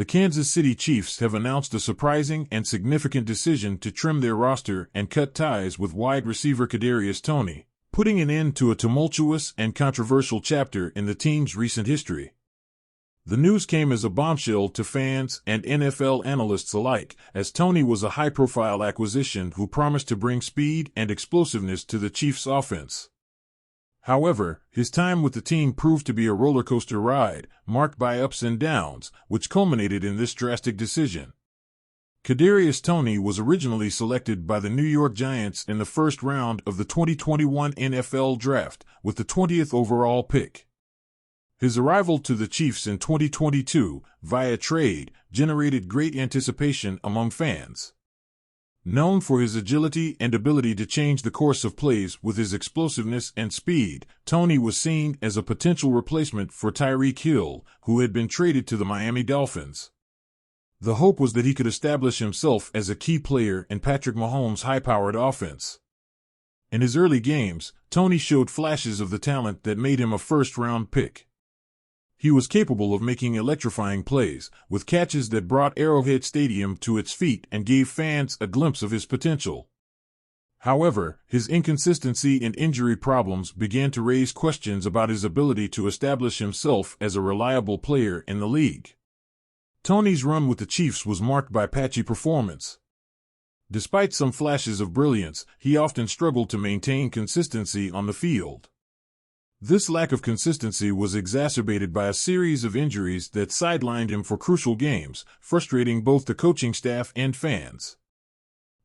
The Kansas City Chiefs have announced a surprising and significant decision to trim their roster and cut ties with wide receiver Kadarius Toney, putting an end to a tumultuous and controversial chapter in the team's recent history. The news came as a bombshell to fans and NFL analysts alike, as Toney was a high-profile acquisition who promised to bring speed and explosiveness to the Chiefs' offense. However, his time with the team proved to be a roller coaster ride, marked by ups and downs, which culminated in this drastic decision. Kadarius Toney was originally selected by the New York Giants in the first round of the 2021 NFL Draft, with the 20th overall pick. His arrival to the Chiefs in 2022, via trade, generated great anticipation among fans. Known for his agility and ability to change the course of plays with his explosiveness and speed, Toney was seen as a potential replacement for Tyreek Hill, who had been traded to the Miami Dolphins. The hope was that he could establish himself as a key player in Patrick Mahomes' high-powered offense. In his early games, Toney showed flashes of the talent that made him a first-round pick. He was capable of making electrifying plays, with catches that brought Arrowhead Stadium to its feet and gave fans a glimpse of his potential. However, his inconsistency and injury problems began to raise questions about his ability to establish himself as a reliable player in the league. Toney's run with the Chiefs was marked by patchy performance. Despite some flashes of brilliance, he often struggled to maintain consistency on the field. This lack of consistency was exacerbated by a series of injuries that sidelined him for crucial games, frustrating both the coaching staff and fans.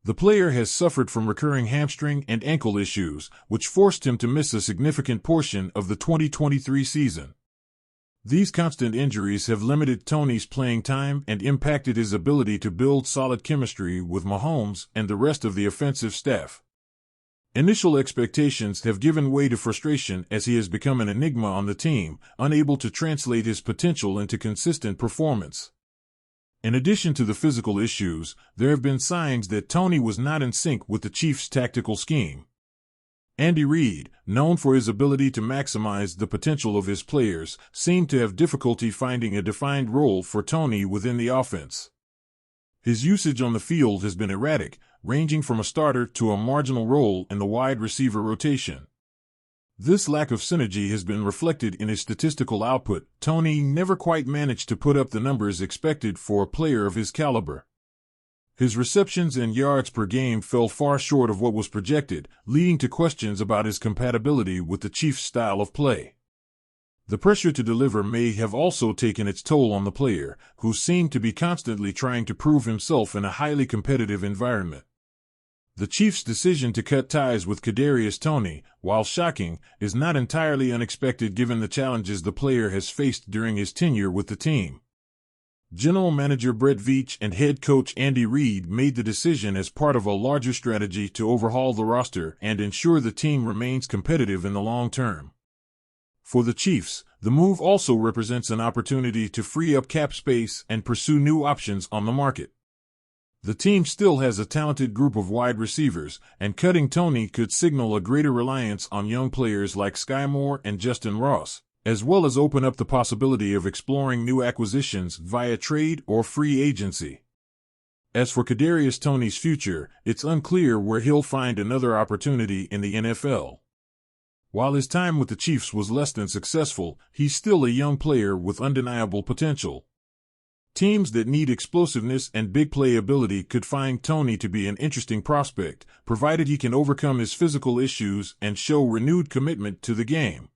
The player has suffered from recurring hamstring and ankle issues, which forced him to miss a significant portion of the 2023 season. These constant injuries have limited Toney's playing time and impacted his ability to build solid chemistry with Mahomes and the rest of the offensive staff. Initial expectations have given way to frustration as he has become an enigma on the team, unable to translate his potential into consistent performance. In addition to the physical issues, there have been signs that Toney was not in sync with the Chiefs' tactical scheme. Andy Reid, known for his ability to maximize the potential of his players, seemed to have difficulty finding a defined role for Toney within the offense. His usage on the field has been erratic, ranging from a starter to a marginal role in the wide receiver rotation. This lack of synergy has been reflected in his statistical output. Toney never quite managed to put up the numbers expected for a player of his caliber. His receptions and yards per game fell far short of what was projected, leading to questions about his compatibility with the Chiefs' style of play. The pressure to deliver may have also taken its toll on the player, who seemed to be constantly trying to prove himself in a highly competitive environment. The Chiefs' decision to cut ties with Kadarius Toney, while shocking, is not entirely unexpected given the challenges the player has faced during his tenure with the team. General Manager Brett Veach and head coach Andy Reid made the decision as part of a larger strategy to overhaul the roster and ensure the team remains competitive in the long term. For the Chiefs, the move also represents an opportunity to free up cap space and pursue new options on the market. The team still has a talented group of wide receivers, and cutting Toney could signal a greater reliance on young players like Sky Moore and Justin Ross, as well as open up the possibility of exploring new acquisitions via trade or free agency. As for Kadarius Toney's future, it's unclear where he'll find another opportunity in the NFL. While his time with the Chiefs was less than successful, he's still a young player with undeniable potential. Teams that need explosiveness and big play ability could find Toney to be an interesting prospect, provided he can overcome his physical issues and show renewed commitment to the game.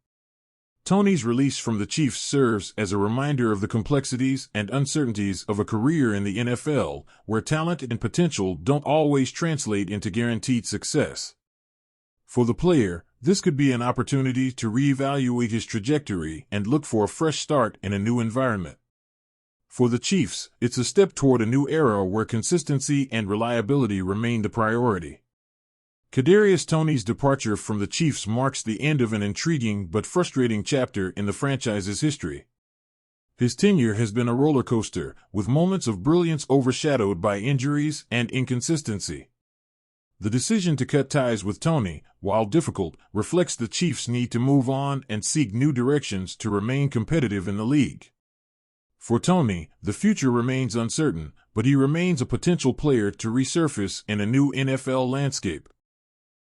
Toney's release from the Chiefs serves as a reminder of the complexities and uncertainties of a career in the NFL, where talent and potential don't always translate into guaranteed success. For the player, this could be an opportunity to reevaluate his trajectory and look for a fresh start in a new environment. For the Chiefs, it's a step toward a new era where consistency and reliability remain the priority. Kadarius Toney's departure from the Chiefs marks the end of an intriguing but frustrating chapter in the franchise's history. His tenure has been a roller coaster, with moments of brilliance overshadowed by injuries and inconsistency. The decision to cut ties with Toney, while difficult, reflects the Chiefs' need to move on and seek new directions to remain competitive in the league. For Toney, the future remains uncertain, but he remains a potential player to resurface in a new NFL landscape.